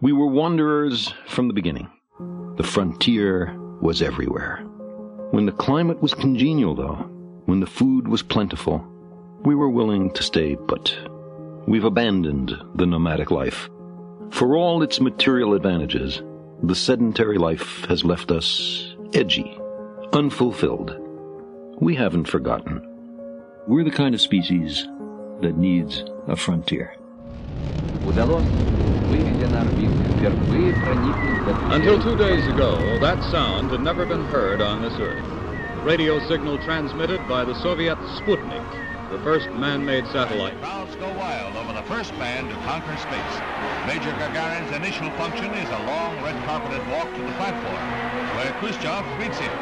We were wanderers from the beginning. The frontier was everywhere. When the climate was congenial, though, when the food was plentiful, we were willing to stay put. We've abandoned the nomadic life. For all its material advantages, the sedentary life has left us edgy, unfulfilled. We haven't forgotten. We're the kind of species that needs a frontier. Until 2 days ago, that sound had never been heard on this earth. Radio signal transmitted by the Soviet Sputnik, the first man-made satellite. Crowds go wild over the first man to conquer space. Major Gagarin's initial function is a long red-carpeted walk to the platform, where Khrushchev greets him.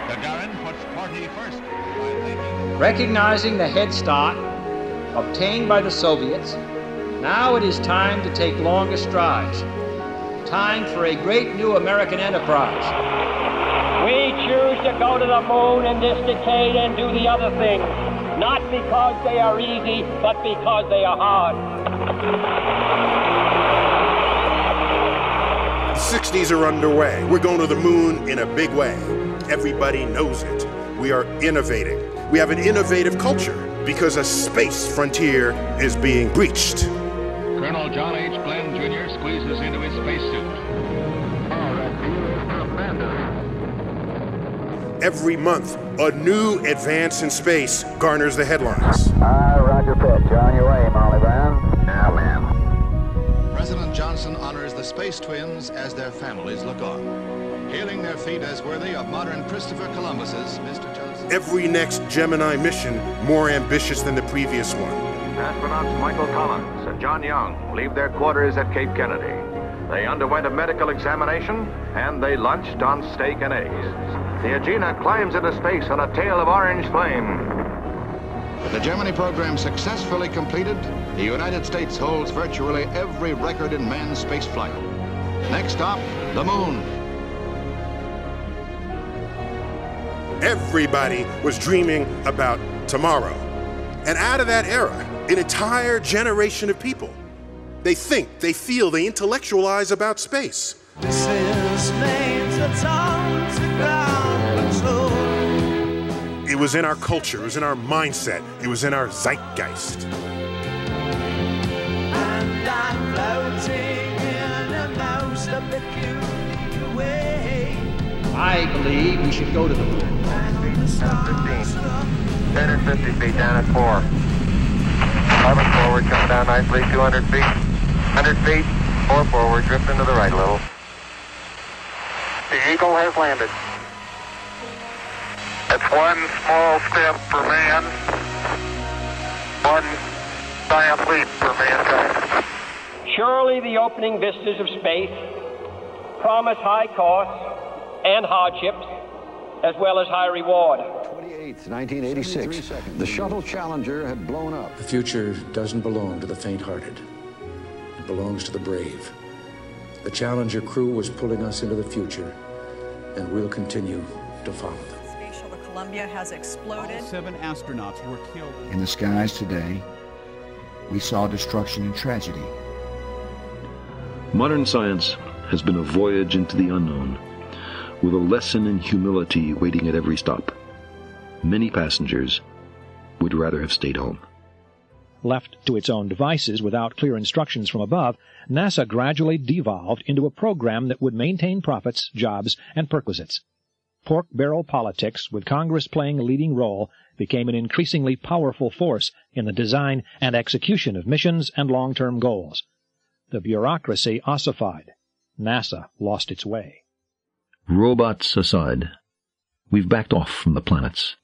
Gagarin puts party first by thanking... Recognizing the head start obtained by the Soviets, now it is time to take longer strides. Time for a great new American enterprise. We choose to go to the moon in this decade and do the other things, not because they are easy, but because they are hard. The 60s are underway. We're going to the moon in a big way. Everybody knows it. We are innovating. We have an innovative culture because a space frontier is being breached. Colonel John H. Glenn, Jr. squeezes into his spacesuit. Every month, a new advance in space garners the headlines. Roger Pitch. On your way, Molly Brown. Now, ma'am. President Johnson honors the space twins as their families look on, hailing their feat as worthy of modern Christopher Columbus's Mr. Johnson. Every next Gemini mission more ambitious than the previous one. Astronauts Michael Collins and John Young leave their quarters at Cape Kennedy. They underwent a medical examination, and they lunched on steak and eggs. The Agena climbs into space on a tail of orange flame. With the Gemini program successfully completed, the United States holds virtually every record in manned space flight. Next stop, the moon. Everybody was dreaming about tomorrow. And out of that era, an entire generation of people. They think, they feel, they intellectualize about space. This is made to talk to ground control. It was in our culture, it was in our mindset, it was in our zeitgeist. And I'm floating in a most peculiar way. I believe we should go to the moon. 1050 feet down at 4. Carbon forward, coming down nicely, 200 feet. 100 feet, 4 forward, drifting to the right a little. The Eagle has landed. It's one small step for man, one giant leap for mankind. Surely the opening vistas of space promise high costs and hardships, as well as high reward. 28th, 1986, the shuttle Challenger had blown up. The future doesn't belong to the faint-hearted. It belongs to the brave. The Challenger crew was pulling us into the future, and we'll continue to follow them. Space Shuttle Columbia has exploded. All 7 astronauts were killed. In the skies today, we saw destruction and tragedy. Modern science has been a voyage into the unknown, with a lesson in humility waiting at every stop. Many passengers would rather have stayed home. Left to its own devices without clear instructions from above, NASA gradually devolved into a program that would maintain profits, jobs, and perquisites. Pork barrel politics, with Congress playing a leading role, became an increasingly powerful force in the design and execution of missions and long-term goals. The bureaucracy ossified. NASA lost its way. Robots aside, we've backed off from the planets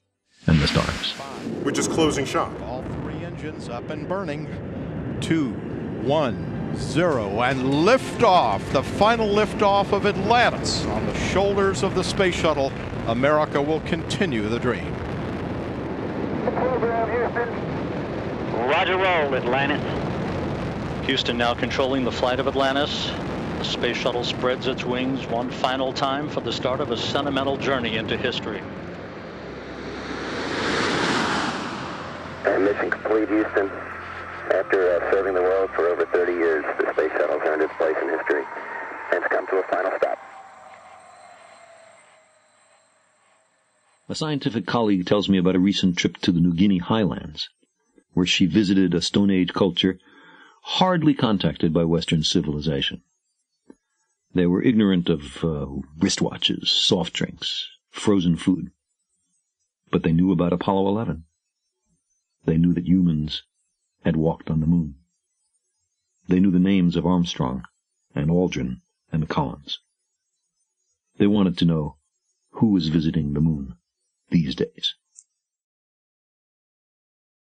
and the stars. We're just closing shop. All 3 engines up and burning. 2, 1, 0, and liftoff. The final liftoff of Atlantis on the shoulders of the space shuttle. America will continue the dream. Program, Houston. Roger, roll, Atlantis. Houston now controlling the flight of Atlantis. The space shuttle spreads its wings one final time for the start of a sentimental journey into history. Mission complete, Houston. After serving the world for over 30 years, the space shuttle's earned its place in history. to a final stop. A scientific colleague tells me about a recent trip to the New Guinea highlands, where she visited a Stone Age culture hardly contacted by Western civilization. They were ignorant of wristwatches, soft drinks, frozen food. But they knew about Apollo 11. They knew that humans had walked on the moon. They knew the names of Armstrong and Aldrin and Collins. They wanted to know who was visiting the moon these days.